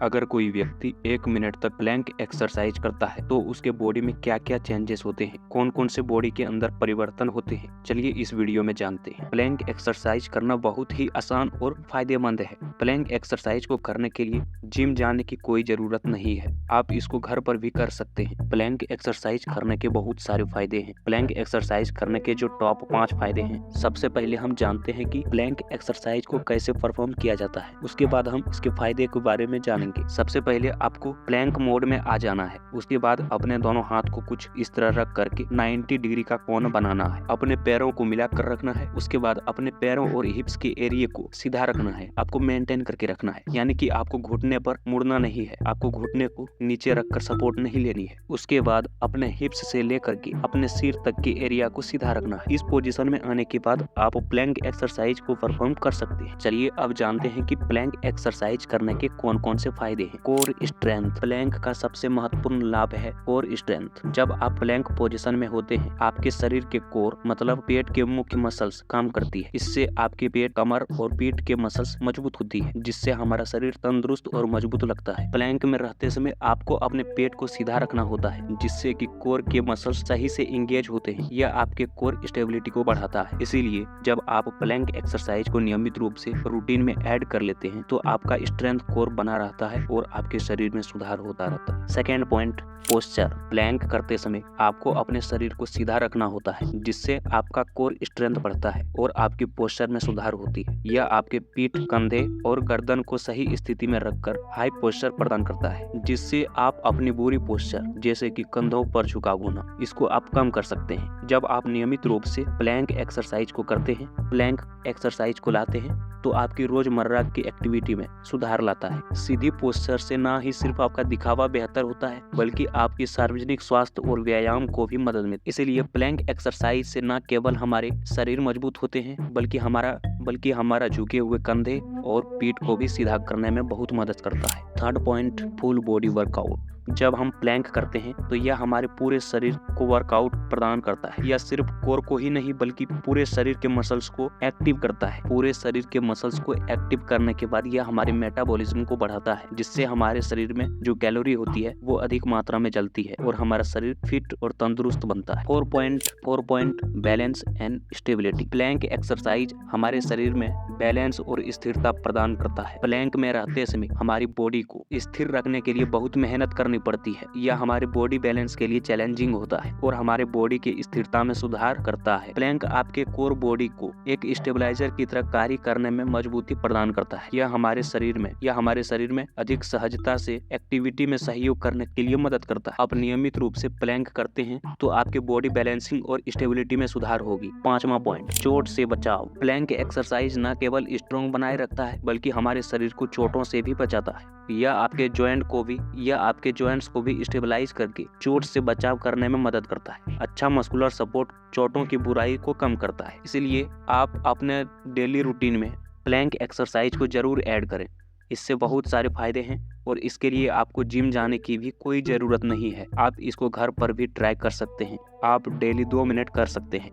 अगर कोई व्यक्ति 1 मिनट तक प्लैंक एक्सरसाइज करता है तो उसके बॉडी में क्या क्या चेंजेस होते हैं, कौन कौन से बॉडी के अंदर परिवर्तन होते हैं, चलिए इस वीडियो में जानते हैं। प्लैंक एक्सरसाइज करना बहुत ही आसान और फायदेमंद है। प्लैंक एक्सरसाइज को करने के लिए जिम जाने की कोई जरूरत नहीं है, आप इसको घर पर भी कर सकते हैं। प्लैंक एक्सरसाइज करने के बहुत सारे फायदे हैं। प्लैंक एक्सरसाइज करने के जो टॉप 5 फायदे हैं, सबसे पहले हम जानते हैं कि प्लैंक एक्सरसाइज को कैसे परफॉर्म किया जाता है, उसके बाद हम इसके फायदे के बारे में जानेंगे। सबसे पहले आपको प्लैंक मोड में आ जाना है। उसके बाद अपने दोनों हाथ को कुछ इस तरह रख करके 90 डिग्री का कोण बनाना है। अपने पैरों को मिला कर रखना है। उसके बाद अपने पैरों और हिप्स के एरिया को सीधा रखना है, आपको मेंटेन करके रखना है, यानी कि आपको घुटने पर मुड़ना नहीं है, आपको घुटने को नीचे रखकर सपोर्ट नहीं लेनी है। उसके बाद अपने हिप्स से लेकर के अपने सिर तक के एरिया को सीधा रखना है। इस पोजीशन में आने के बाद आप प्लैंक एक्सरसाइज को परफॉर्म कर सकते हैं। चलिए अब जानते हैं कि प्लैंक एक्सरसाइज करने के कौन कौन से फायदे हैं। कोर स्ट्रेंथ, प्लैंक का सबसे महत्वपूर्ण लाभ है कोर स्ट्रेंथ। जब आप प्लैंक पोजीशन में होते हैं, आपके शरीर के कोर मतलब पेट के मुख्य मसल्स काम करती है। इससे आपके पेट, कमर और पीठ के मसल्स मजबूत होती है, जिससे हमारा शरीर तंदुरुस्त और मजबूत लगता है। प्लैंक में रहते समय आपको अपने पेट को सीधा रखना होता है, जिससे कि कोर के मसल्स सही से इंगेज होते हैं। यह आपके कोर स्टेबिलिटी को बढ़ाता है। इसीलिए जब आप प्लैंक एक्सरसाइज को नियमित रूप से रूटीन में ऐड कर लेते हैं तो आपका स्ट्रेंथ कोर बना रहता है और आपके शरीर में सुधार होता रहता है। Second point, posture. प्लैंक करते समय आपको अपने शरीर को सीधा रखना होता है, जिससे आपका कोर स्ट्रेंथ बढ़ता है और आपकी पोस्चर में सुधार होती है। यह आपके पीठ, कंधे और गर्दन को सही स्थिति में रखकर हाई पोस्चर प्रदान करता है, जिससे आप अपनी बुरी पोस्चर जैसे कि कंधों पर झुकाव होना, इसको आप कम कर सकते हैं। जब आप नियमित रूप से प्लैंक एक्सरसाइज को करते हैं, प्लैंक एक्सरसाइज को लाते हैं, तो आपकी रोजमर्रा की एक्टिविटी में सुधार लाता है। सीधी पोस्चर से ना ही सिर्फ आपका दिखावा बेहतर होता है, बल्कि आपकी सार्वजनिक स्वास्थ्य और व्यायाम को भी मदद मिलती है। इसीलिए प्लैंक एक्सरसाइज से न केवल हमारे शरीर मजबूत होते हैं, बल्कि हमारा झुके हुए कंधे और पीठ को भी सीधा करने में बहुत मदद करता है। Third point, full body workout. जब हम प्लैंक करते हैं तो यह हमारे पूरे शरीर को वर्कआउट प्रदान करता है। यह सिर्फ कोर को ही नहीं बल्कि पूरे शरीर के मसल्स को एक्टिव करता है। पूरे शरीर के मसल्स को एक्टिव करने के बाद यह हमारे मेटाबॉलिज्म को बढ़ाता है, जिससे हमारे शरीर में जो कैलोरी होती है वो अधिक मात्रा में जलती है और हमारा शरीर फिट और तंदुरुस्त बनता है। 4 point, balance and stability. Plank exercise हमारे शरीर में बैलेंस और स्थिरता प्रदान करता है। प्लैंक में रहते समय हमारी बॉडी को स्थिर रखने के लिए बहुत मेहनत करनी पड़ती है। यह हमारे बॉडी बैलेंस के लिए चैलेंजिंग होता है और हमारे बॉडी की स्थिरता में सुधार करता है। प्लैंक आपके कोर बॉडी को एक स्टेबलाइजर की तरह कार्य करने में मजबूती प्रदान करता है। यह हमारे शरीर में अधिक सहजता से एक्टिविटी में सहयोग करने के लिए मदद करता है। आप नियमित रूप से प्लैंक करते हैं तो आपके बॉडी बैलेंसिंग और स्टेबिलिटी में सुधार होगी। 5वां पॉइंट, चोट से बचाव। प्लैंक एक्सरसाइज न केवल स्ट्रॉन्ग बनाए रखता है बल्कि हमारे शरीर को चोटों से भी बचाता है। यह आपके जॉइंट्स को भी स्टेबलाइज करके चोट से बचाव करने में मदद करता है। अच्छा मस्कुलर सपोर्ट चोटों की बुराई को कम करता है। इसलिए आप अपने डेली रूटीन में प्लैंक एक्सरसाइज को जरूर ऐड करें। इससे बहुत सारे फायदे हैं और इसके लिए आपको जिम जाने की भी कोई ज़रूरत नहीं है। आप इसको घर पर भी ट्राई कर सकते हैं। आप डेली 2 मिनट कर सकते हैं।